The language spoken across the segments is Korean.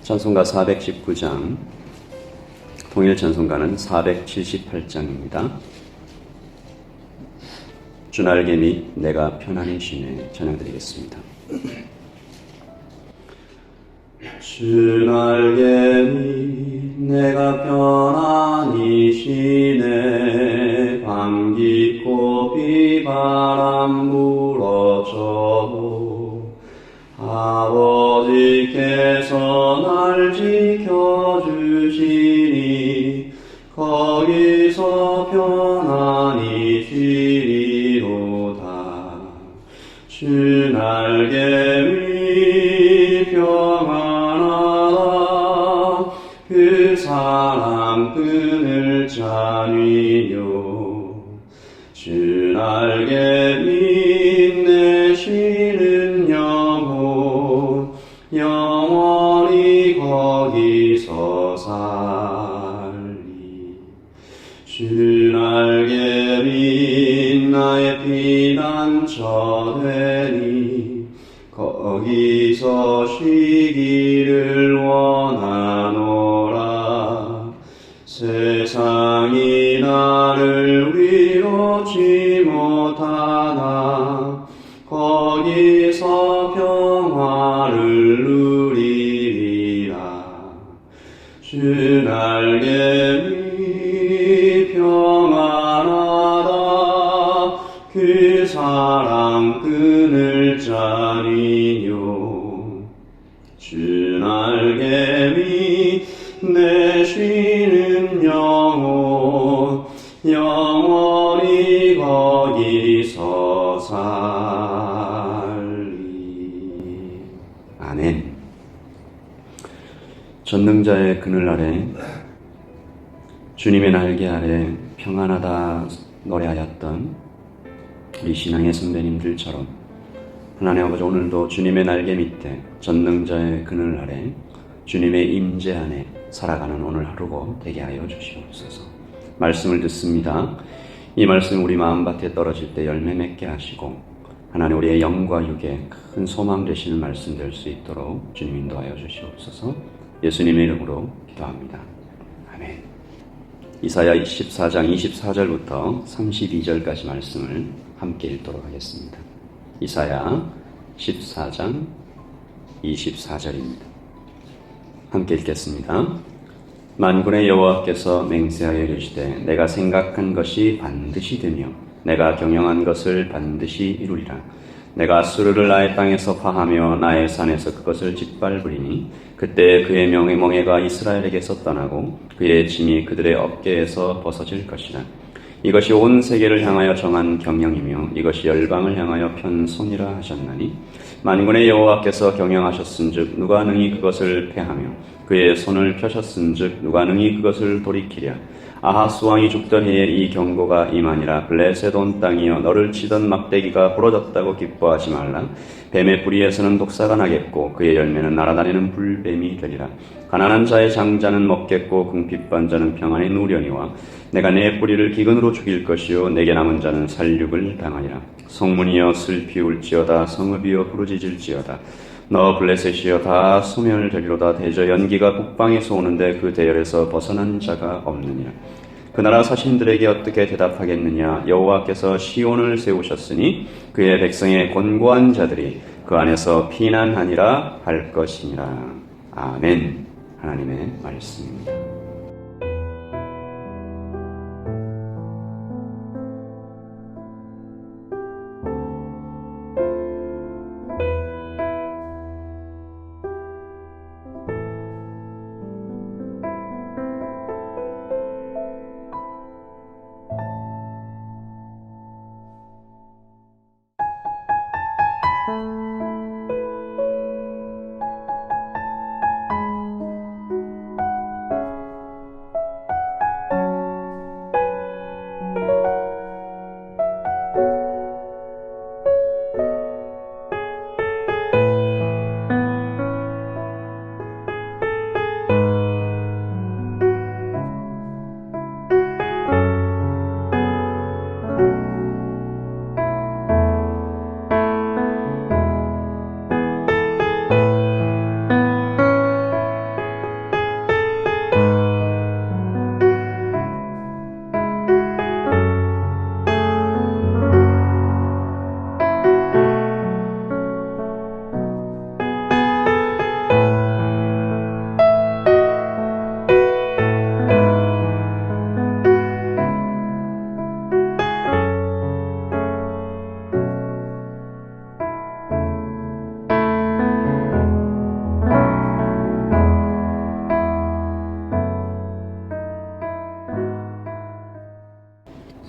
찬송가 419장, 통일 찬송가는 478장입니다. 주날개 및 내가 편안히 쉬네 찬양드리겠습니다. 주날개 및 내가 편안히 쉬네 밤 깊고 비바람 불어줘도 아버지께서 날 지켜주시니 거기서 편안히 쉬리로다. 주 날개 위 평안하다. 그 사랑 끈을 짜니요. 주 날개 위 내 쉬는 영혼 영원히 거기서 살리. 주 날개 위 나의 피난처 되니 거기서 쉬기를 원하노라. 세상이 나를 위로치 못하나 거기서 평화를 누리리라. 주 날개 위 평안하다. 그 사랑 끈을 짜니요. 주 날개 위 내 쉬는 영혼 영원히 거기서 살리. 아멘. 전능자의 그늘 아래 주님의 날개 아래 평안하다 노래하였던 우리 신앙의 선배님들처럼 하나님 아버지, 오늘도 주님의 날개 밑에 전능자의 그늘 아래 주님의 임재 안에 살아가는 오늘 하루가 되게 하여 주시옵소서. 말씀을 듣습니다. 이 말씀 우리 마음밭에 떨어질 때 열매 맺게 하시고 하나님 우리의 영과 육에 큰 소망 되시는 말씀 될 수 있도록 주님 인도하여 주시옵소서. 예수님의 이름으로 기도합니다. 아멘. 이사야 14장 24절부터 32절까지 말씀을 함께 읽도록 하겠습니다. 이사야 14장 24절입니다. 함께 읽겠습니다. 만군의 여호와께서 맹세하여 이르시되 내가 생각한 것이 반드시 되며 내가 경영한 것을 반드시 이루리라. 내가 아수르를 나의 땅에서 파하며 나의 산에서 그것을 짓밟으리니 그때 그의 멍에가 이스라엘에게서 떠나고 그의 짐이 그들의 어깨에서 벗어질 것이라. 이것이 온 세계를 향하여 정한 경영이며 이것이 열방을 향하여 편손이라 하셨나니 만군의 여호와께서 경영하셨은즉 누가 능히 그것을 패하며 그의 손을 펴셨은즉 누가 능히 그것을 돌이키랴. 아하스 왕이 죽던 해에 이 경고가 임하니라. 블레셋 온 땅이여 너를 치던 막대기가 부러졌다고 기뻐하지 말라. 뱀의 뿌리에서는 독사가 나겠고 그의 열매는 날아다니는 불뱀이 되리라. 가난한 자의 장자는 먹겠고 궁핍한 자는 평안히 누려니와 내가 내 뿌리를 기근으로 죽일 것이요 내게 남은 자는 살육을 당하리라. 성문이여 슬피 울지어다. 성읍이여 부르짖을지어다. 너 블레셋이여 다 소멸되리로다. 대저 연기가 북방에서 오는데 그 대열에서 벗어난 자가 없느니라. 그 나라 사신들에게 어떻게 대답하겠느냐. 여호와께서 시온을 세우셨으니 그의 백성의 곤고한 자들이 그 안에서 피난하니라 할 것이니라. 아멘. 하나님의 말씀입니다.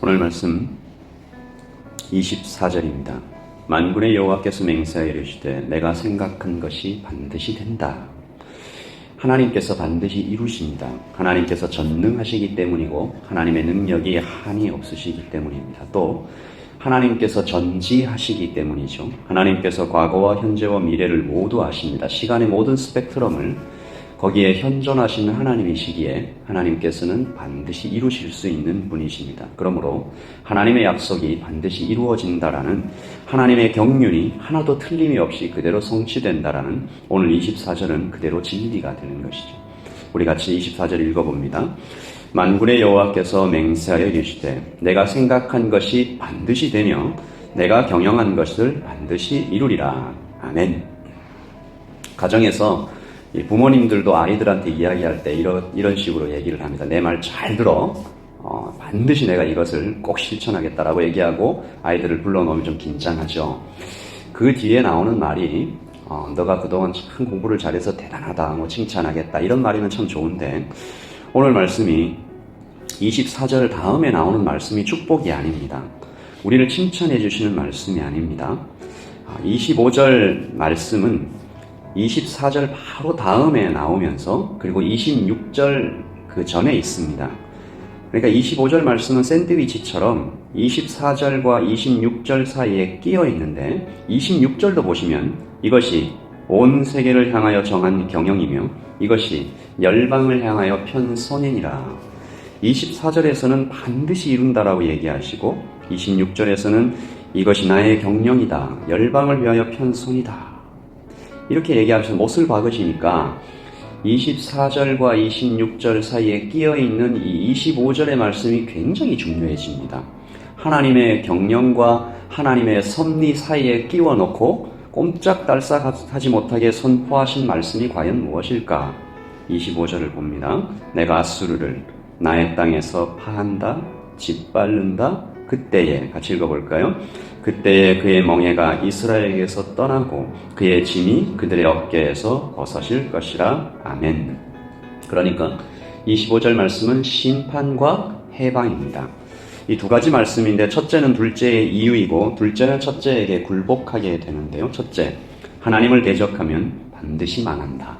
오늘 말씀 24절입니다. 만군의 여호와께서 맹세하여 이르시되 내가 생각한 것이 반드시 된다. 하나님께서 반드시 이루십니다. 하나님께서 전능하시기 때문이고 하나님의 능력이 한이 없으시기 때문입니다. 또 하나님께서 전지하시기 때문이죠. 하나님께서 과거와 현재와 미래를 모두 아십니다. 시간의 모든 스펙트럼을 거기에 현존하시는 하나님이시기에 하나님께서는 반드시 이루실 수 있는 분이십니다. 그러므로 하나님의 약속이 반드시 이루어진다라는 하나님의 경륜이 하나도 틀림이 없이 그대로 성취된다라는 오늘 24절은 그대로 진리가 되는 것이죠. 우리 같이 24절 읽어봅니다. 만군의 여호와께서 맹세하여 이르시되 내가 생각한 것이 반드시 되며 내가 경영한 것을 반드시 이루리라. 아멘. 가정에서 부모님들도 아이들한테 이야기할 때 이런 식으로 얘기를 합니다. 내 말 잘 들어. 반드시 내가 이것을 꼭 실천하겠다라고 얘기하고 아이들을 불러놓으면 좀 긴장하죠. 그 뒤에 나오는 말이 너가 그동안 참 공부를 잘해서 대단하다, 뭐 칭찬하겠다 이런 말이면 참 좋은데 오늘 말씀이 24절 다음에 나오는 말씀이 축복이 아닙니다. 우리를 칭찬해 주시는 말씀이 아닙니다. 25절 말씀은 24절 바로 다음에 나오면서 그리고 26절 그 전에 있습니다. 그러니까 25절 말씀은 샌드위치처럼 24절과 26절 사이에 끼어 있는데 26절도 보시면 이것이 온 세계를 향하여 정한 경영이며 이것이 열방을 향하여 편 선인이라. 24절에서는 반드시 이룬다라고 얘기하시고 26절에서는 이것이 나의 경영이다. 열방을 위하여 편 선이다. 이렇게 얘기하면서 못을 박으시니까 24절과 26절 사이에 끼어있는 이 25절의 말씀이 굉장히 중요해집니다. 하나님의 경영과 하나님의 섭리 사이에 끼워놓고 꼼짝달싹하지 못하게 선포하신 말씀이 과연 무엇일까? 25절을 봅니다. 내가 아수르를 나의 땅에서 파한다, 짓밟는다. 그때에 같이 읽어볼까요? 그때에 그의 멍에가 이스라엘에게서 떠나고 그의 짐이 그들의 어깨에서 벗어질 것이라. 아멘. 그러니까 25절 말씀은 심판과 해방입니다. 이 두 가지 말씀인데 첫째는 둘째의 이유이고 둘째는 첫째에게 굴복하게 되는데요. 첫째, 하나님을 대적하면 반드시 망한다.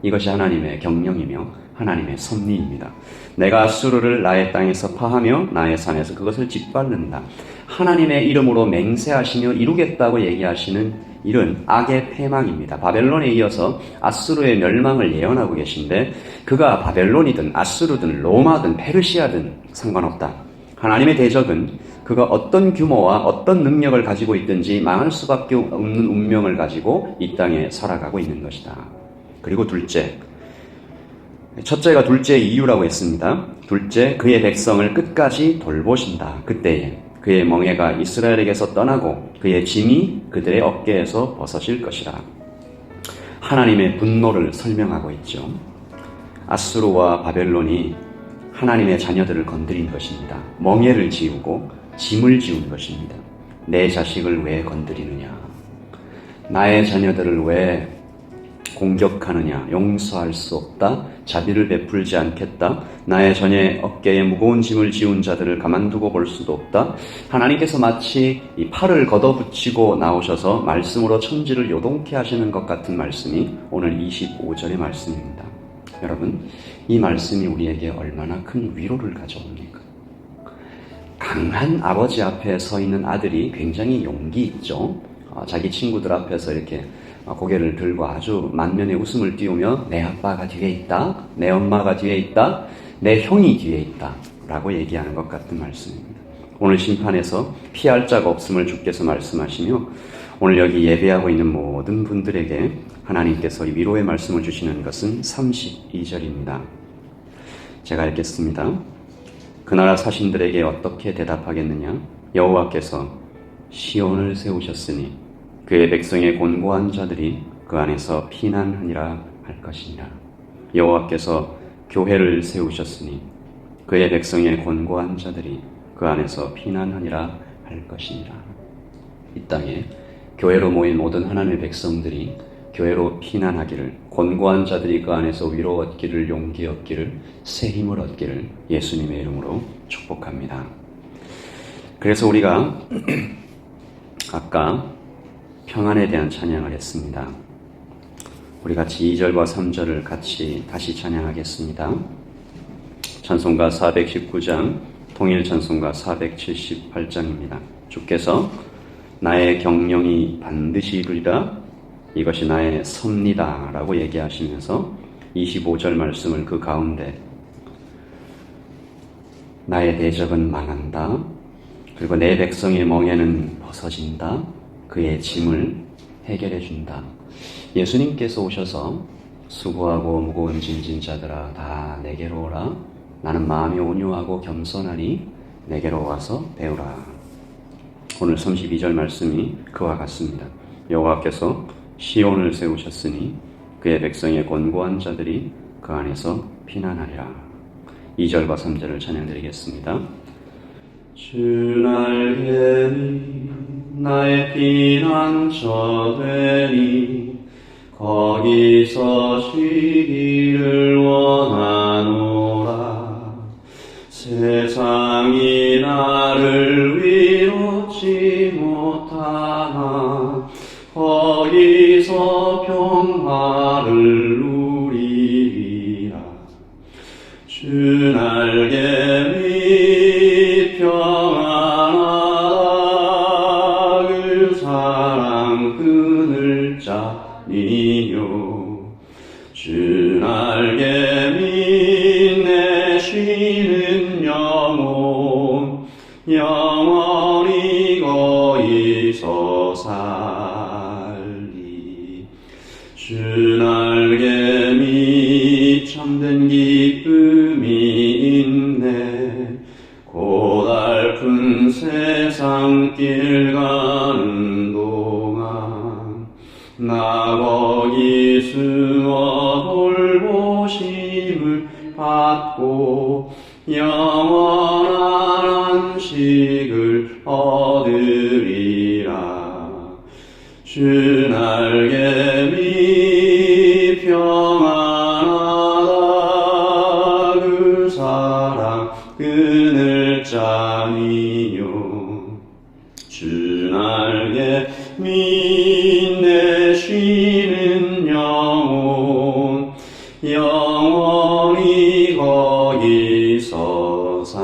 이것이 하나님의 경영이며 하나님의 섭리입니다. 내가 아수르를 나의 땅에서 파하며 나의 산에서 그것을 짓밟는다. 하나님의 이름으로 맹세하시며 이루겠다고 얘기하시는 일은 악의 패망입니다. 바벨론에 이어서 아수르의 멸망을 예언하고 계신데 그가 바벨론이든 아수르든 로마든 페르시아든 상관없다. 하나님의 대적은 그가 어떤 규모와 어떤 능력을 가지고 있든지 망할 수밖에 없는 운명을 가지고 이 땅에 살아가고 있는 것이다. 그리고 둘째, 첫째가 둘째의 이유라고 했습니다. 둘째, 그의 백성을 끝까지 돌보신다. 그때에 그의 멍에가 이스라엘에게서 떠나고 그의 짐이 그들의 어깨에서 벗어질 것이라. 하나님의 분노를 설명하고 있죠. 아수르와 바벨론이 하나님의 자녀들을 건드린 것입니다. 멍에를 지우고 짐을 지운 것입니다. 내 자식을 왜 건드리느냐? 나의 자녀들을 왜 공격하느냐? 용서할 수 없다. 자비를 베풀지 않겠다. 나의 전에 어깨에 무거운 짐을 지운 자들을 가만두고 볼 수도 없다. 하나님께서 마치 이 팔을 걷어붙이고 나오셔서 말씀으로 천지를 요동케 하시는 것 같은 말씀이 오늘 25절의 말씀입니다. 여러분, 이 말씀이 우리에게 얼마나 큰 위로를 가져옵니까? 강한 아버지 앞에 서 있는 아들이 굉장히 용기 있죠. 자기 친구들 앞에서 이렇게 고개를 들고 아주 만면에 웃음을 띄우며 내 아빠가 뒤에 있다, 내 엄마가 뒤에 있다, 내 형이 뒤에 있다 라고 얘기하는 것 같은 말씀입니다. 오늘 심판에서 피할 자가 없음을 주께서 말씀하시며 오늘 여기 예배하고 있는 모든 분들에게 하나님께서 위로의 말씀을 주시는 것은 32절입니다. 제가 읽겠습니다. 그 나라 사신들에게 어떻게 대답하겠느냐? 여호와께서 시온을 세우셨으니 그의 백성의 곤고한 자들이 그 안에서 피난하니라 할 것이니라. 여호와께서 교회를 세우셨으니 그의 백성의 곤고한 자들이 그 안에서 피난하니라 할 것이니라. 이 땅에 교회로 모인 모든 하나님의 백성들이 교회로 피난하기를, 곤고한 자들이 그 안에서 위로 얻기를, 용기 얻기를, 새 힘을 얻기를 예수님의 이름으로 축복합니다. 그래서 우리가 아까 평안에 대한 찬양을 했습니다. 우리 같이 2절과 3절을 같이 다시 찬양하겠습니다. 찬송가 419장, 통일 찬송가 478장입니다. 주께서 나의 경영이 반드시 이루리라, 이것이 나의 섭니다 라고 얘기하시면서 25절 말씀을 그 가운데 나의 대적은 망한다, 그리고 내 백성의 멍에는 벗어진다, 그의 짐을 해결해 준다. 예수님께서 오셔서 수고하고 무거운 짐진 자들아 다 내게로 오라, 나는 마음이 온유하고 겸손하니 내게로 와서 배우라. 오늘 32절 말씀이 그와 같습니다. 여호와께서 시온을 세우셨으니 그의 백성의 곤고한 자들이 그 안에서 피난하리라. 2절과 3절을 찬양드리겠습니다. 주 날개니 나의 피난처 되니 거기서 쉬기를 원하노라. 세상이 나를 위롭지 못하나 거기서 평화를 누리리라. 주 날개 밑 평안하다, 그 사랑 그늘 자니요. 주 날개 밑 내 쉬는 영혼 영원히 거기서 살리. 주 날개 밑 참된 기쁨이 있네. 고달픈 세상 길 가는 동안 나 거기 숨어 돌보심을 받고 영원한 안식을 얻으리라. 주 날개 밑 평안하다, 그 사랑 그늘 자니요. 주 날개 밑 내 쉬는 영혼 영원히 거기서 살리.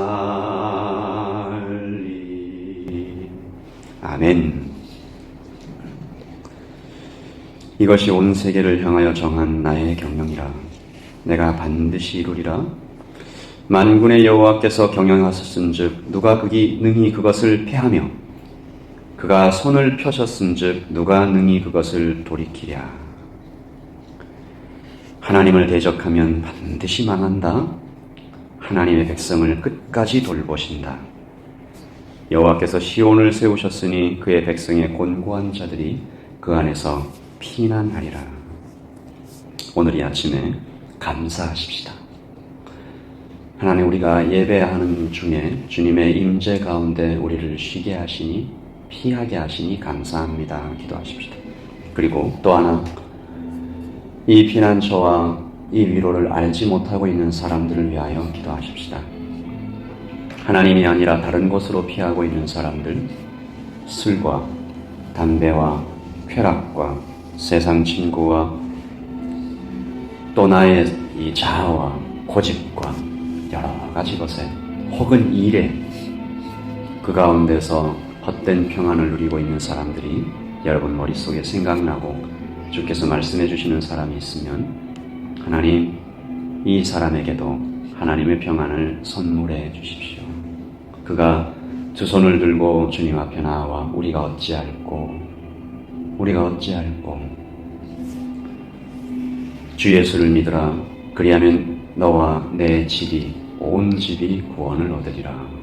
아멘. 이것이 온 세계를 향하여 정한 나의 경영이라. 내가 반드시 이루리라. 만군의 여호와께서 경영하셨은즉 누가 능히 그것을 패하며, 그가 손을 펴셨은즉 누가 능히 그것을 돌이키랴. 하나님을 대적하면 반드시 망한다. 하나님의 백성을 끝까지 돌보신다. 여호와께서 시온을 세우셨으니 그의 백성의 곤고한 자들이 그 안에서 피난하리라. 오늘 이 아침에 감사하십시다. 하나님, 우리가 예배하는 중에 주님의 임재 가운데 우리를 쉬게 하시니, 피하게 하시니 감사합니다. 기도하십시다. 그리고 또 하나, 이 피난처와 이 위로를 알지 못하고 있는 사람들을 위하여 기도하십시다. 하나님이 아니라 다른 곳으로 피하고 있는 사람들, 술과 담배와 쾌락과 세상 친구와 또 나의 이 자아와 고집과 여러 가지 것에 혹은 일에 그 가운데서 헛된 평안을 누리고 있는 사람들이 여러분 머릿속에 생각나고 주께서 말씀해 주시는 사람이 있으면 하나님, 이 사람에게도 하나님의 평안을 선물해 주십시오. 그가 두 손을 들고 주님 앞에 나와 우리가 어찌할꼬 주 예수를 믿으라. 그리하면 너와 내 집이 온 집이 구원을 얻으리라.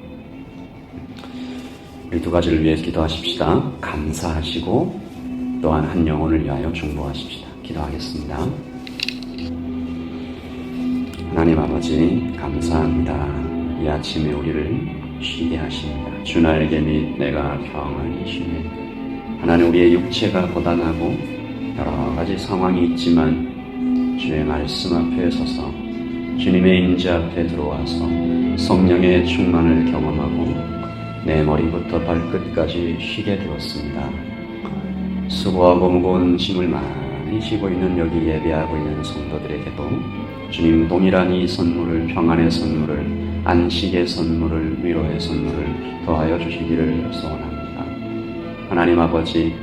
이 두 가지를 위해 기도하십시다. 감사하시고 또한 한 영혼을 위하여 중보하십시다. 기도하겠습니다. 하나님 아버지, 감사합니다. 이 아침에 우리를 쉬게 하십니다. 주 날개 밑 내가 평안히 쉬네. 하나님, 우리의 육체가 고단하고 여러 가지 상황이 있지만 주의 말씀 앞에 서서 주님의 임재 앞에 들어와서 성령의 충만을 경험하고 내 머리부터 발끝까지 쉬게 되었습니다. 수고하고 무거운 짐을 많이 지고 있는 여기 예배하고 있는 성도들에게도 주님 동일한 이 선물을, 평안의 선물을, 안식의 선물을, 위로의 선물을 더하여 주시기를 소원합니다. 하나님 아버지,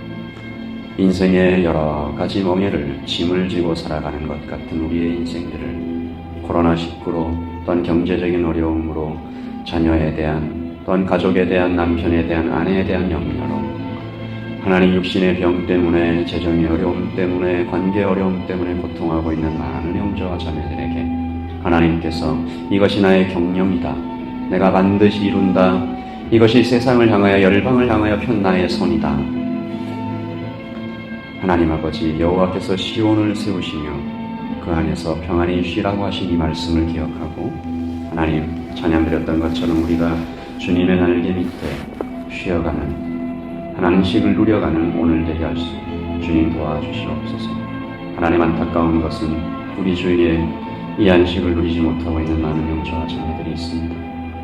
인생의 여러 가지 멍에를 짐을 지고 살아가는 것 같은 우리의 인생들을 코로나19로 또한 경제적인 어려움으로 자녀에 대한 또한 가족에 대한 남편에 대한 아내에 대한 염려로 하나님 육신의 병 때문에 재정의 어려움 때문에 관계 어려움 때문에 고통하고 있는 많은 형제와 자매들에게 하나님께서 이것이 나의 경영이다. 내가 반드시 이룬다. 이것이 세상을 향하여 열방을 향하여 편 나의 손이다. 하나님 아버지 여호와께서 시온을 세우시며 그 안에서 평안히 쉬라고 하신 이 말씀을 기억하고 하나님 찬양드렸던 것처럼 우리가 주님의 날개 밑에 쉬어가는 안식을 누려가는 오늘 되게 하시고 주님 도와주시옵소서. 하나님 안타까운 것은 우리 주위에 이 안식을 누리지 못하고 있는 많은 형제와 자매들이 있습니다.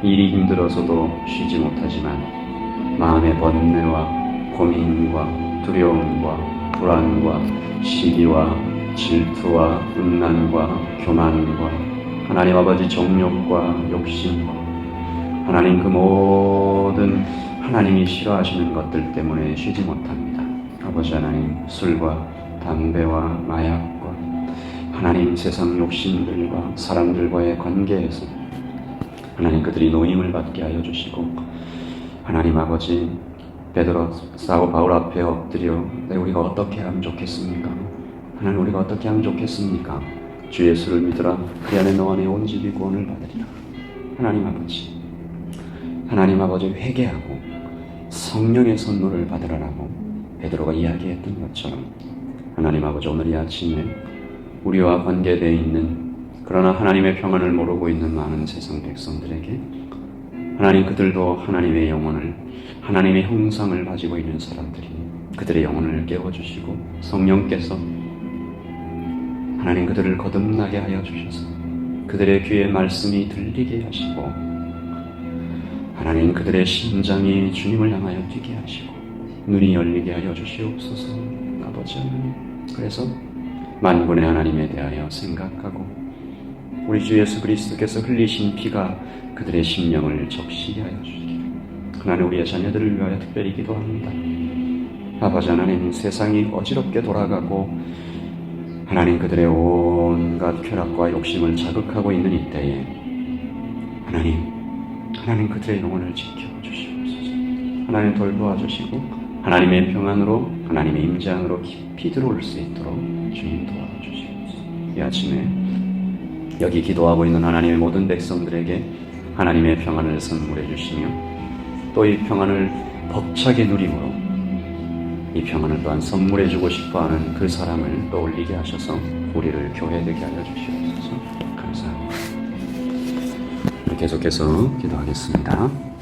일이 힘들어서도 쉬지 못하지만 마음의 번뇌와 고민과 두려움과 불안과 시기와 질투와 음란과 교만과 하나님 아버지 정욕과 욕심과 하나님 그 모든 하나님이 싫어하시는 것들 때문에 쉬지 못합니다. 아버지 하나님 술과 담배와 마약과 하나님 세상 욕심들과 사람들과의 관계에서 하나님 그들이 노임을 받게 하여 주시고 하나님 아버지 베드로 바울 앞에 엎드려 우리가 어떻게 하면 좋겠습니까? 하나님 우리가 어떻게 하면 좋겠습니까? 주 예수를 믿으라. 그 안에 너 안에 온 집이 구원을 받으리라. 하나님 아버지 회개하고 성령의 선물을 받으라라고 베드로가 이야기했던 것처럼 하나님 아버지 오늘 이 아침에 우리와 관계되어 있는 그러나 하나님의 평안을 모르고 있는 많은 세상 백성들에게 하나님 그들도 하나님의 영혼을 하나님의 형상을 가지고 있는 사람들이 그들의 영혼을 깨워주시고 성령께서 하나님 그들을 거듭나게 하여 주셔서 그들의 귀에 말씀이 들리게 하시고 하나님 그들의 심장이 주님을 향하여 뛰게 하시고 눈이 열리게 하여 주시옵소서. 아버지 하나님 그래서 만군의 하나님에 대하여 생각하고 우리 주 예수 그리스도께서 흘리신 피가 그들의 심령을 적시게 하여 주시기를 하나님 우리의 자녀들을 위하여 특별히 기도합니다. 아버지 하나님 세상이 어지럽게 돌아가고 하나님 그들의 온갖 쾌락과 욕심을 자극하고 있는 이때에 하나님 그들의 영혼을 지켜주시옵소서. 하나님 돌보아주시고 하나님의 평안으로 하나님의 임재 안으로 깊이 들어올 수 있도록 주님 도와주시옵소서. 이 아침에 여기 기도하고 있는 하나님의 모든 백성들에게 하나님의 평안을 선물해 주시며 또 이 평안을 벅차게 누림으로 이 평안을 또한 선물해 주고 싶어하는 그 사람을 떠올리게 하셔서 우리를 교회되게 하여 주시옵소서. 감사합니다. 계속해서 기도하겠습니다.